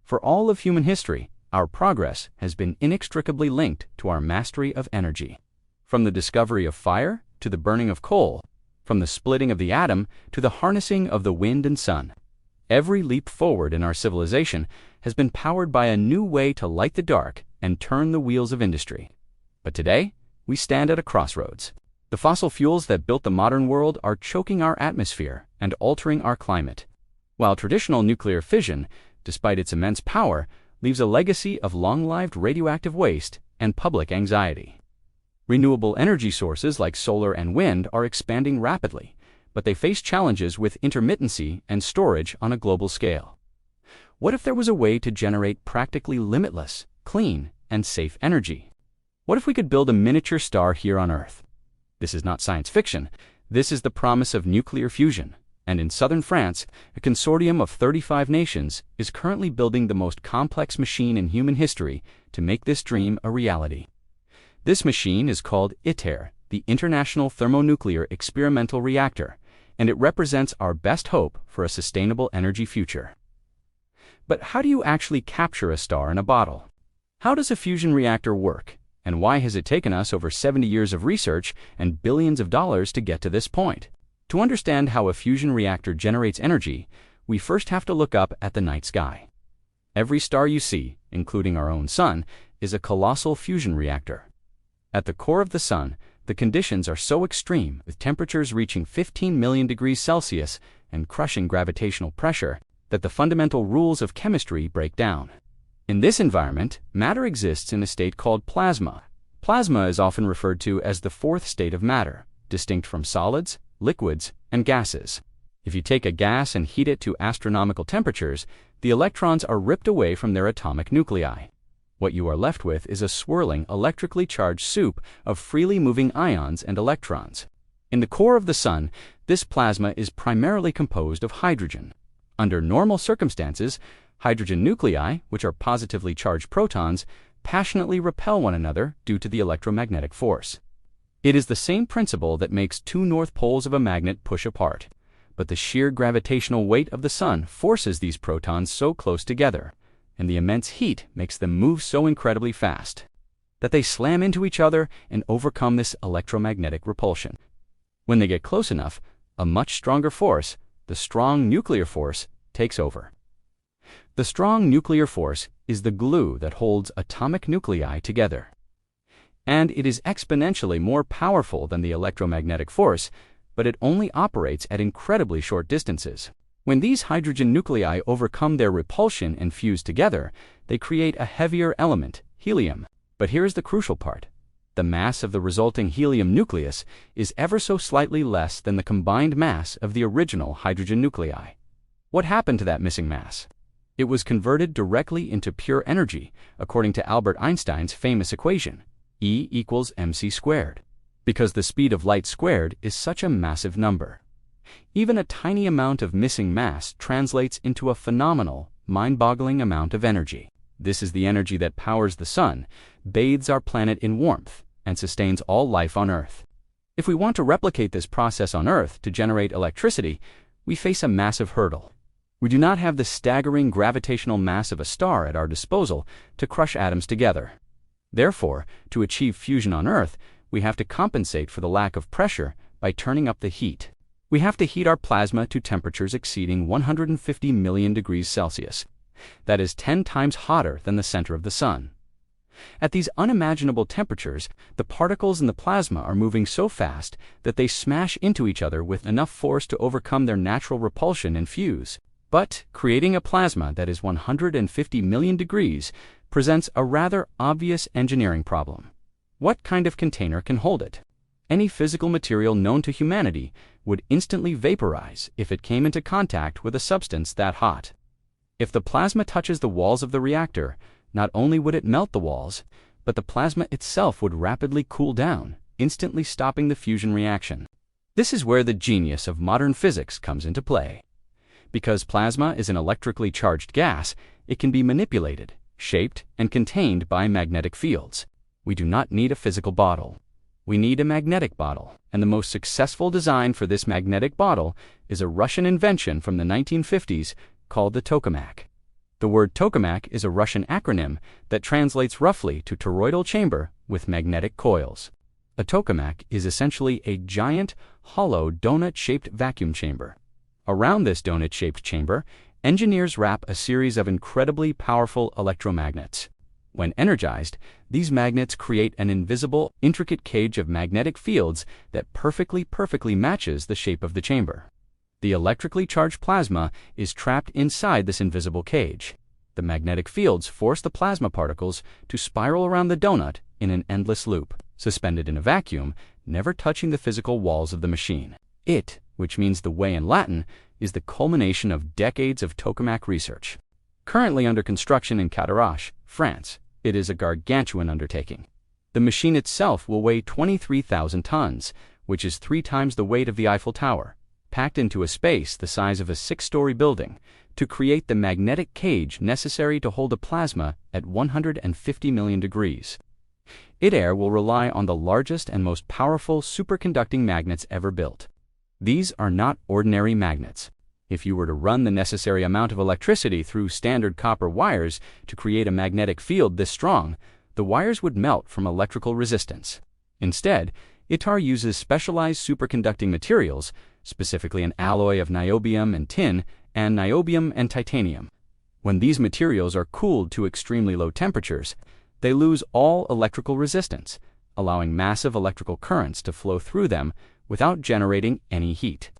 For all of human history, our progress has been inextricably linked to our mastery of energy. From the discovery of fire to the burning of coal, from the splitting of the atom to the harnessing of the wind and sun, every leap forward in our civilization has been powered by a new way to light the dark and turn the wheels of industry. But today, we stand at a crossroads. The fossil fuels that built the modern world are choking our atmosphere and altering our climate, while traditional nuclear fission, despite its immense power, leaves a legacy of long-lived radioactive waste and public anxiety. Renewable energy sources like solar and wind are expanding rapidly, but they face challenges with intermittency and storage on a global scale. What if there was a way to generate practically limitless, clean, and safe energy? What if we could build a miniature star here on Earth? This is not science fiction. This is the promise of nuclear fusion. And in southern France, a consortium of 35 nations is currently building the most complex machine in human history to make this dream a reality. This machine is called ITER, the International Thermonuclear Experimental Reactor, and it represents our best hope for a sustainable energy future. But how do you actually capture a star in a bottle? How does a fusion reactor work? And why has it taken us over 70 years of research and billions of dollars to get to this point? To understand how a fusion reactor generates energy, we first have to look up at the night sky. Every star you see, including our own sun, is a colossal fusion reactor. At the core of the sun, the conditions are so extreme, with temperatures reaching 15 million degrees Celsius and crushing gravitational pressure, that the fundamental rules of chemistry break down. In this environment, matter exists in a state called plasma. Plasma is often referred to as the fourth state of matter, distinct from solids, liquids, and gases. If you take a gas and heat it to astronomical temperatures, the electrons are ripped away from their atomic nuclei. What you are left with is a swirling, electrically charged soup of freely moving ions and electrons. In the core of the sun, this plasma is primarily composed of hydrogen. Under normal circumstances, hydrogen nuclei, which are positively charged protons, passionately repel one another due to the electromagnetic force. It is the same principle that makes two north poles of a magnet push apart, but the sheer gravitational weight of the sun forces these protons so close together, and the immense heat makes them move so incredibly fast, that they slam into each other and overcome this electromagnetic repulsion. When they get close enough, a much stronger force, the strong nuclear force, takes over. The strong nuclear force is the glue that holds atomic nuclei together. And it is exponentially more powerful than the electromagnetic force, but it only operates at incredibly short distances. When these hydrogen nuclei overcome their repulsion and fuse together, they create a heavier element, helium. But here's the crucial part. The mass of the resulting helium nucleus is ever so slightly less than the combined mass of the original hydrogen nuclei. What happened to that missing mass? It was converted directly into pure energy, according to Albert Einstein's famous equation, E equals mc squared, because the speed of light squared is such a massive number. Even a tiny amount of missing mass translates into a phenomenal, mind-boggling amount of energy. This is the energy that powers the sun, bathes our planet in warmth, and sustains all life on Earth. If we want to replicate this process on Earth to generate electricity, we face a massive hurdle. We do not have the staggering gravitational mass of a star at our disposal to crush atoms together. Therefore, to achieve fusion on Earth, we have to compensate for the lack of pressure by turning up the heat. We have to heat our plasma to temperatures exceeding 150 million degrees Celsius. That is 10 times hotter than the center of the sun. At these unimaginable temperatures, the particles in the plasma are moving so fast that they smash into each other with enough force to overcome their natural repulsion and fuse. But creating a plasma that is 150 million degrees presents a rather obvious engineering problem. What kind of container can hold it? Any physical material known to humanity would instantly vaporize if it came into contact with a substance that hot. If the plasma touches the walls of the reactor, not only would it melt the walls, but the plasma itself would rapidly cool down, instantly stopping the fusion reaction. This is where the genius of modern physics comes into play. Because plasma is an electrically charged gas, it can be manipulated, shaped, and contained by magnetic fields. We do not need a physical bottle. We need a magnetic bottle, and the most successful design for this magnetic bottle is a Russian invention from the 1950s called the Tokamak. The word Tokamak is a Russian acronym that translates roughly to toroidal chamber with magnetic coils. A tokamak is essentially a giant, hollow, donut-shaped vacuum chamber. Around this donut-shaped chamber, engineers wrap a series of incredibly powerful electromagnets. When energized, these magnets create an invisible, intricate cage of magnetic fields that perfectly matches the shape of the chamber. The electrically charged plasma is trapped inside this invisible cage. The magnetic fields force the plasma particles to spiral around the donut in an endless loop, suspended in a vacuum, never touching the physical walls of the machine. It, which means the way in Latin, is the culmination of decades of tokamak research. Currently under construction in Cadarache, France, it is a gargantuan undertaking. The machine itself will weigh 23,000 tons, which is 3 times the weight of the Eiffel Tower, packed into a space the size of a 6-story building, to create the magnetic cage necessary to hold a plasma at 150 million degrees. ITER will rely on the largest and most powerful superconducting magnets ever built. These are not ordinary magnets. If you were to run the necessary amount of electricity through standard copper wires to create a magnetic field this strong, the wires would melt from electrical resistance. Instead, ITER uses specialized superconducting materials, specifically an alloy of niobium and tin, and niobium and titanium. When these materials are cooled to extremely low temperatures, they lose all electrical resistance, allowing massive electrical currents to flow through them without generating any heat.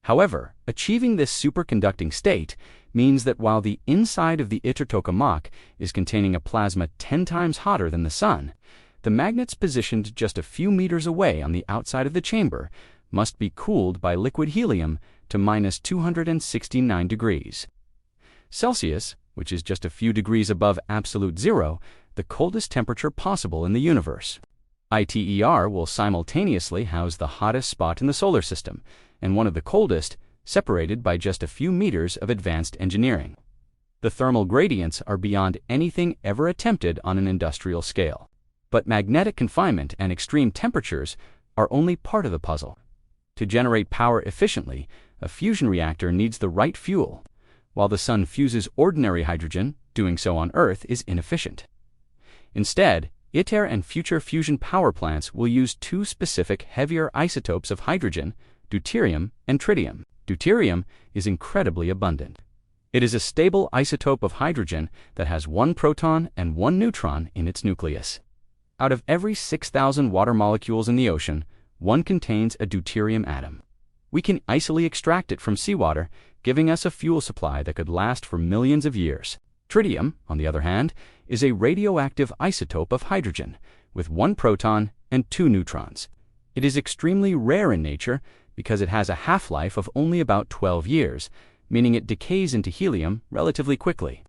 However, achieving this superconducting state means that while the inside of the ITER tokamak is containing a plasma 10 times hotter than the sun, the magnets positioned just a few meters away on the outside of the chamber must be cooled by liquid helium to minus 269 degrees Celsius, which is just a few degrees above absolute zero, the coldest temperature possible in the universe. ITER will simultaneously house the hottest spot in the solar system and one of the coldest, separated by just a few meters of advanced engineering. The thermal gradients are beyond anything ever attempted on an industrial scale. But magnetic confinement and extreme temperatures are only part of the puzzle. To generate power efficiently, a fusion reactor needs the right fuel. While the sun fuses ordinary hydrogen, doing so on Earth is inefficient. Instead, ITER and future fusion power plants will use 2 specific heavier isotopes of hydrogen, deuterium and tritium. Deuterium is incredibly abundant. It is a stable isotope of hydrogen that has 1 proton and 1 neutron in its nucleus. Out of every 6,000 water molecules in the ocean, 1 contains a deuterium atom. We can easily extract it from seawater, giving us a fuel supply that could last for millions of years. Tritium, on the other hand, is a radioactive isotope of hydrogen, with 1 proton and 2 neutrons. It is extremely rare in nature because it has a half-life of only about 12 years, meaning it decays into helium relatively quickly.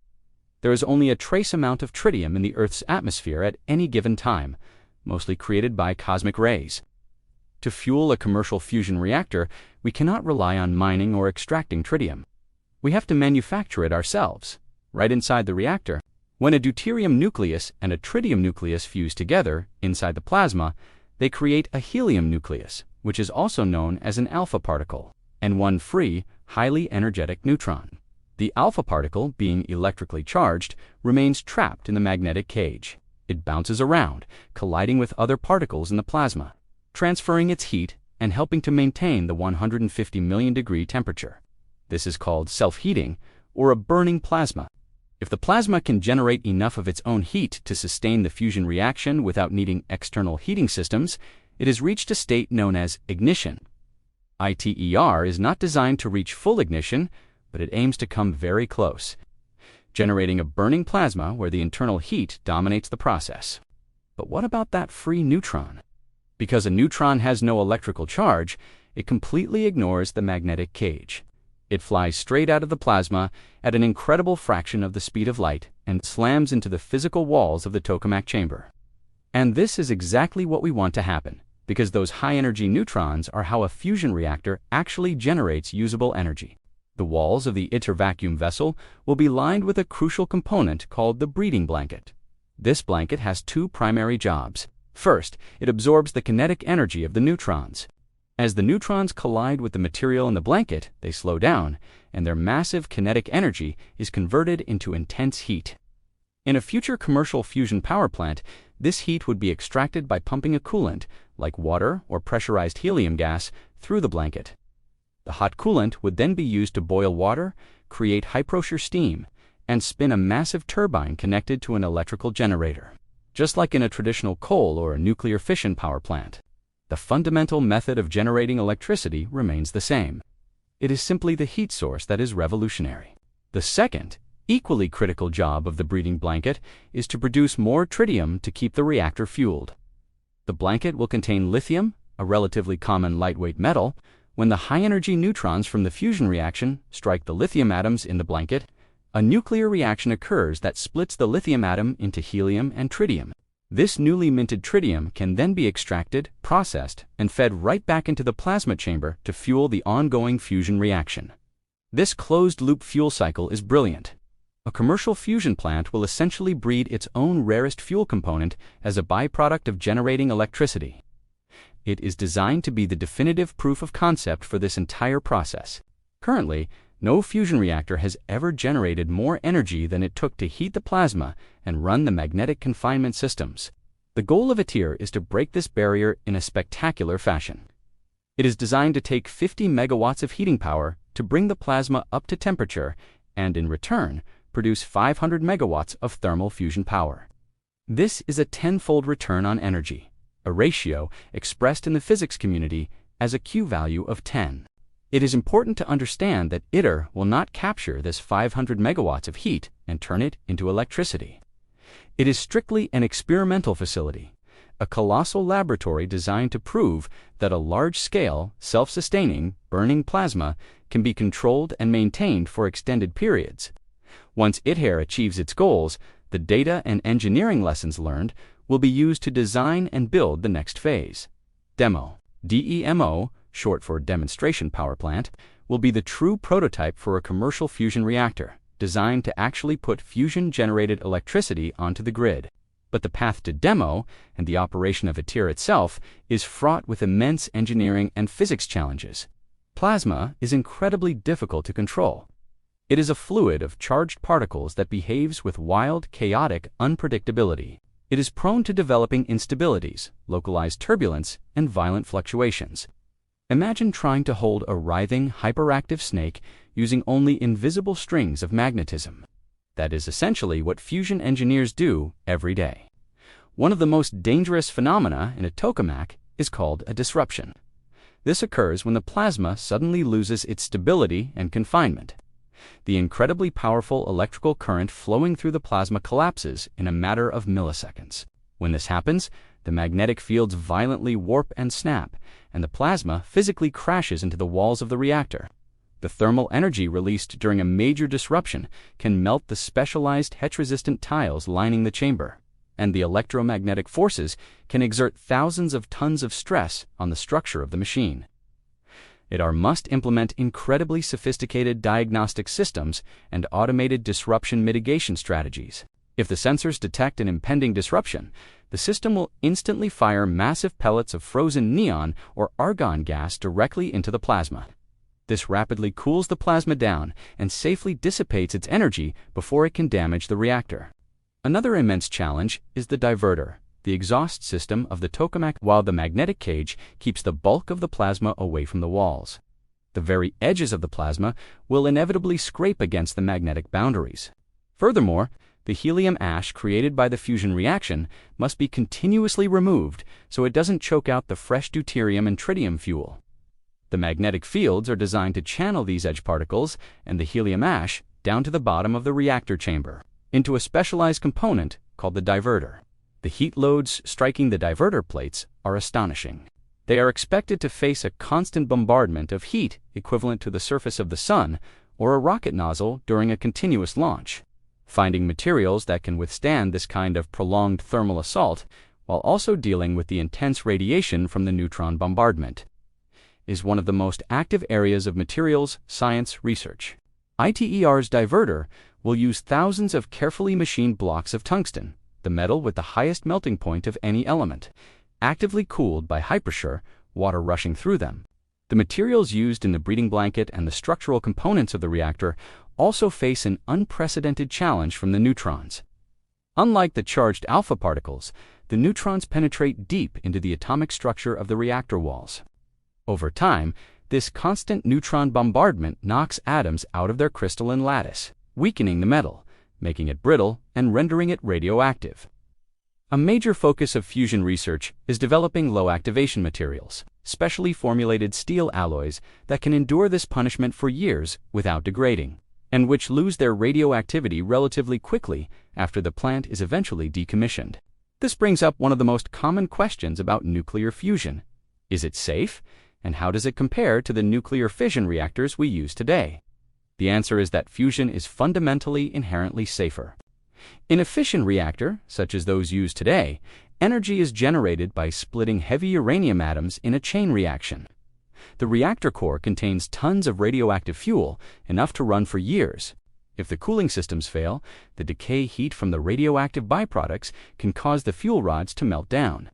There is only a trace amount of tritium in the Earth's atmosphere at any given time, mostly created by cosmic rays. To fuel a commercial fusion reactor, we cannot rely on mining or extracting tritium. We have to manufacture it ourselves, right inside the reactor. When a deuterium nucleus and a tritium nucleus fuse together inside the plasma, they create a helium nucleus, which is also known as an alpha particle, and 1 free, highly energetic neutron. The alpha particle, being electrically charged, remains trapped in the magnetic cage. It bounces around, colliding with other particles in the plasma, transferring its heat and helping to maintain the 150 million degree temperature. This is called self-heating, or a burning plasma. If the plasma can generate enough of its own heat to sustain the fusion reaction without needing external heating systems, it has reached a state known as ignition. ITER is not designed to reach full ignition, but it aims to come very close, generating a burning plasma where the internal heat dominates the process. But what about that free neutron? Because a neutron has no electrical charge, it completely ignores the magnetic cage. It flies straight out of the plasma at an incredible fraction of the speed of light and slams into the physical walls of the tokamak chamber. And this is exactly what we want to happen, because those high-energy neutrons are how a fusion reactor actually generates usable energy. The walls of the ITER vacuum vessel will be lined with a crucial component called the breeding blanket. This blanket has 2 primary jobs. First, it absorbs the kinetic energy of the neutrons. As the neutrons collide with the material in the blanket, they slow down, and their massive kinetic energy is converted into intense heat. In a future commercial fusion power plant, this heat would be extracted by pumping a coolant, like water or pressurized helium gas, through the blanket. The hot coolant would then be used to boil water, create high-pressure steam, and spin a massive turbine connected to an electrical generator. Just like in a traditional coal or a nuclear fission power plant, the fundamental method of generating electricity remains the same. It is simply the heat source that is revolutionary. The second, equally critical job of the breeding blanket is to produce more tritium to keep the reactor fueled. The blanket will contain lithium, a relatively common lightweight metal. When the high-energy neutrons from the fusion reaction strike the lithium atoms in the blanket, a nuclear reaction occurs that splits the lithium atom into helium and tritium. This newly minted tritium can then be extracted, processed, and fed right back into the plasma chamber to fuel the ongoing fusion reaction. This closed-loop fuel cycle is brilliant. A commercial fusion plant will essentially breed its own rarest fuel component as a byproduct of generating electricity. It is designed to be the definitive proof of concept for this entire process. Currently, no fusion reactor has ever generated more energy than it took to heat the plasma and run the magnetic confinement systems. The goal of ITER is to break this barrier in a spectacular fashion. It is designed to take 50 megawatts of heating power to bring the plasma up to temperature and, in return, produce 500 megawatts of thermal fusion power. This is a tenfold return on energy, a ratio expressed in the physics community as a Q value of 10. It is important to understand that ITER will not capture this 500 megawatts of heat and turn it into electricity. It is strictly an experimental facility, a colossal laboratory designed to prove that a large-scale, self-sustaining, burning plasma can be controlled and maintained for extended periods. Once ITER achieves its goals, the data and engineering lessons learned will be used to design and build the next phase. DEMO, short for demonstration power plant, will be the true prototype for a commercial fusion reactor, designed to actually put fusion-generated electricity onto the grid. But the path to demo and the operation of ITER itself is fraught with immense engineering and physics challenges. Plasma is incredibly difficult to control. It is a fluid of charged particles that behaves with wild, chaotic unpredictability. It is prone to developing instabilities, localized turbulence, and violent fluctuations. Imagine trying to hold a writhing, hyperactive snake using only invisible strings of magnetism. That is essentially what fusion engineers do every day. One of the most dangerous phenomena in a tokamak is called a disruption. This occurs when the plasma suddenly loses its stability and confinement. The incredibly powerful electrical current flowing through the plasma collapses in a matter of milliseconds. When this happens, the magnetic fields violently warp and snap, and the plasma physically crashes into the walls of the reactor. The thermal energy released during a major disruption can melt the specialized heat-resistant tiles lining the chamber, and the electromagnetic forces can exert thousands of tons of stress on the structure of the machine. ITER must implement incredibly sophisticated diagnostic systems and automated disruption mitigation strategies. If the sensors detect an impending disruption, the system will instantly fire massive pellets of frozen neon or argon gas directly into the plasma. This rapidly cools the plasma down and safely dissipates its energy before it can damage the reactor. Another immense challenge is the diverter, the exhaust system of the Tokamak, while the magnetic cage keeps the bulk of the plasma away from the walls. The very edges of the plasma will inevitably scrape against the magnetic boundaries. Furthermore, the helium ash created by the fusion reaction must be continuously removed so it doesn't choke out the fresh deuterium and tritium fuel. The magnetic fields are designed to channel these edge particles and the helium ash down to the bottom of the reactor chamber, into a specialized component called the diverter. The heat loads striking the diverter plates are astonishing. They are expected to face a constant bombardment of heat equivalent to the surface of the sun or a rocket nozzle during a continuous launch. Finding materials that can withstand this kind of prolonged thermal assault, while also dealing with the intense radiation from the neutron bombardment, is one of the most active areas of materials science research. ITER's diverter will use thousands of carefully machined blocks of tungsten, the metal with the highest melting point of any element, actively cooled by high pressure, water rushing through them. The materials used in the breeding blanket and the structural components of the reactor also face an unprecedented challenge from the neutrons. Unlike the charged alpha particles, the neutrons penetrate deep into the atomic structure of the reactor walls. Over time, this constant neutron bombardment knocks atoms out of their crystalline lattice, weakening the metal, making it brittle, and rendering it radioactive. A major focus of fusion research is developing low-activation materials, specially formulated steel alloys that can endure this punishment for years without degrading, and which lose their radioactivity relatively quickly after the plant is eventually decommissioned. This brings up one of the most common questions about nuclear fusion. Is it safe? And how does it compare to the nuclear fission reactors we use today? The answer is that fusion is fundamentally inherently safer. In a fission reactor, such as those used today, energy is generated by splitting heavy uranium atoms in a chain reaction. The reactor core contains tons of radioactive fuel, enough to run for years. If the cooling systems fail, the decay heat from the radioactive byproducts can cause the fuel rods to melt down,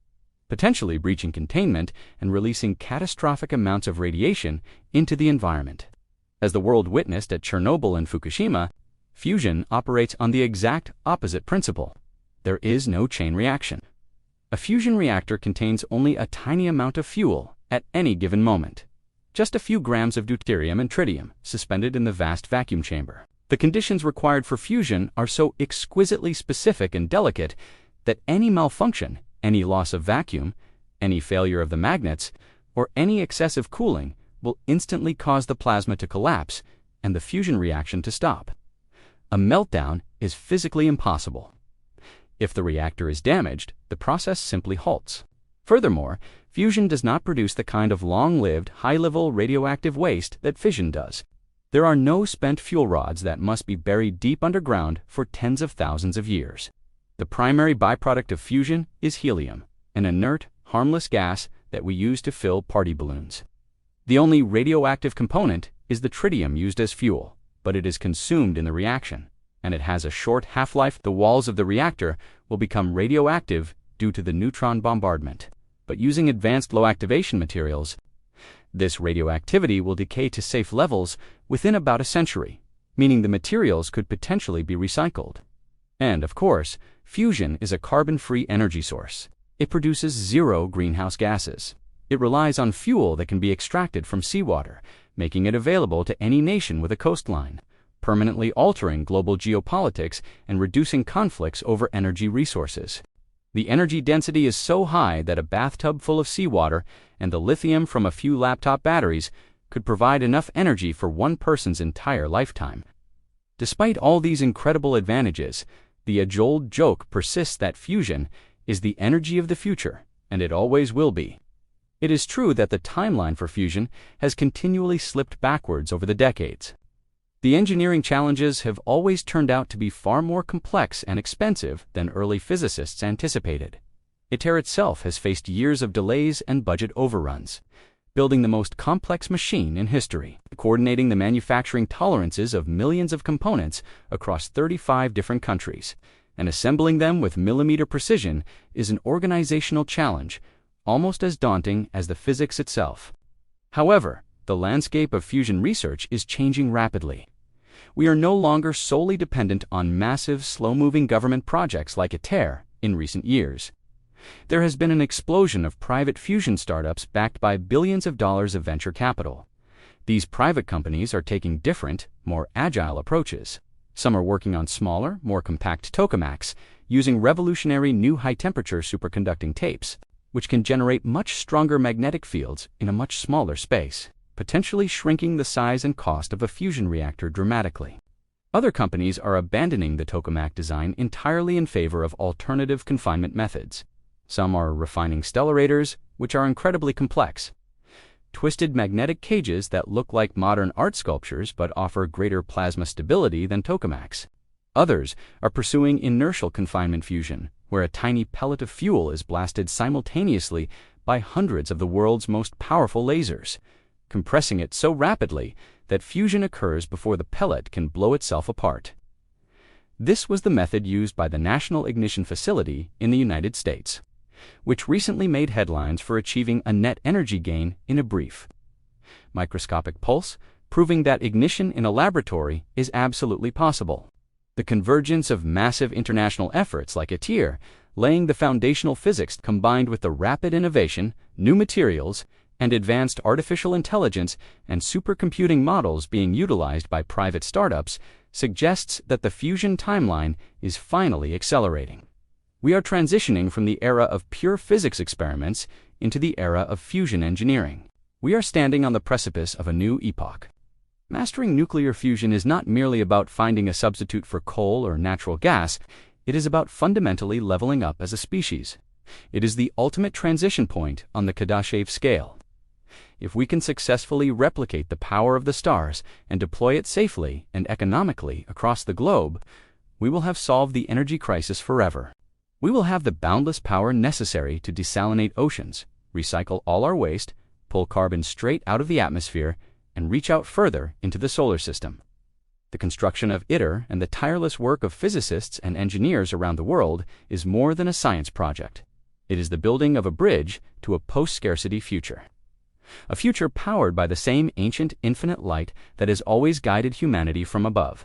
potentially breaching containment and releasing catastrophic amounts of radiation into the environment. As the world witnessed at Chernobyl and Fukushima, fusion operates on the exact opposite principle. There is no chain reaction. A fusion reactor contains only a tiny amount of fuel at any given moment, just a few grams of deuterium and tritium suspended in the vast vacuum chamber. The conditions required for fusion are so exquisitely specific and delicate that any malfunction, any loss of vacuum, any failure of the magnets, or any excessive cooling will instantly cause the plasma to collapse and the fusion reaction to stop. A meltdown is physically impossible. If the reactor is damaged, the process simply halts. Furthermore, fusion does not produce the kind of long-lived, high-level radioactive waste that fission does. There are no spent fuel rods that must be buried deep underground for tens of thousands of years. The primary byproduct of fusion is helium, an inert, harmless gas that we use to fill party balloons. The only radioactive component is the tritium used as fuel, but it is consumed in the reaction, and it has a short half-life. The walls of the reactor will become radioactive due to the neutron bombardment. But using advanced low-activation materials, this radioactivity will decay to safe levels within about a century, meaning the materials could potentially be recycled. And, of course, fusion is a carbon-free energy source. It produces zero greenhouse gases. It relies on fuel that can be extracted from seawater, making it available to any nation with a coastline, permanently altering global geopolitics and reducing conflicts over energy resources. The energy density is so high that a bathtub full of seawater and the lithium from a few laptop batteries could provide enough energy for one person's entire lifetime. Despite all these incredible advantages, the age-old joke persists that fusion is the energy of the future, and it always will be. It is true that the timeline for fusion has continually slipped backwards over the decades. The engineering challenges have always turned out to be far more complex and expensive than early physicists anticipated. ITER itself has faced years of delays and budget overruns, building the most complex machine in history. Coordinating the manufacturing tolerances of millions of components across 35 different countries and assembling them with millimeter precision is an organizational challenge almost as daunting as the physics itself. However, the landscape of fusion research is changing rapidly. We are no longer solely dependent on massive, slow-moving government projects like ITER in recent years. There has been an explosion of private fusion startups backed by billions of dollars of venture capital. These private companies are taking different, more agile approaches. Some are working on smaller, more compact tokamaks, using revolutionary new high-temperature superconducting tapes, which can generate much stronger magnetic fields in a much smaller space, potentially shrinking the size and cost of a fusion reactor dramatically. Other companies are abandoning the tokamak design entirely in favor of alternative confinement methods. Some are refining stellarators, which are incredibly complex, twisted magnetic cages that look like modern art sculptures but offer greater plasma stability than tokamaks. Others are pursuing inertial confinement fusion, where a tiny pellet of fuel is blasted simultaneously by hundreds of the world's most powerful lasers, compressing it so rapidly that fusion occurs before the pellet can blow itself apart. This was the method used by the National Ignition Facility in the United States, which recently made headlines for achieving a net energy gain in a brief. microscopic pulse, proving that ignition in a laboratory is absolutely possible. The convergence of massive international efforts like ITER, laying the foundational physics combined with the rapid innovation, new materials, and advanced artificial intelligence and supercomputing models being utilized by private startups, suggests that the fusion timeline is finally accelerating. We are transitioning from the era of pure physics experiments into the era of fusion engineering. We are standing on the precipice of a new epoch. Mastering nuclear fusion is not merely about finding a substitute for coal or natural gas, it is about fundamentally leveling up as a species. It is the ultimate transition point on the Kardashev scale. If we can successfully replicate the power of the stars and deploy it safely and economically across the globe, we will have solved the energy crisis forever. We will have the boundless power necessary to desalinate oceans, recycle all our waste, pull carbon straight out of the atmosphere, and reach out further into the solar system. The construction of ITER and the tireless work of physicists and engineers around the world is more than a science project. It is the building of a bridge to a post-scarcity future. A future powered by the same ancient infinite light that has always guided humanity from above.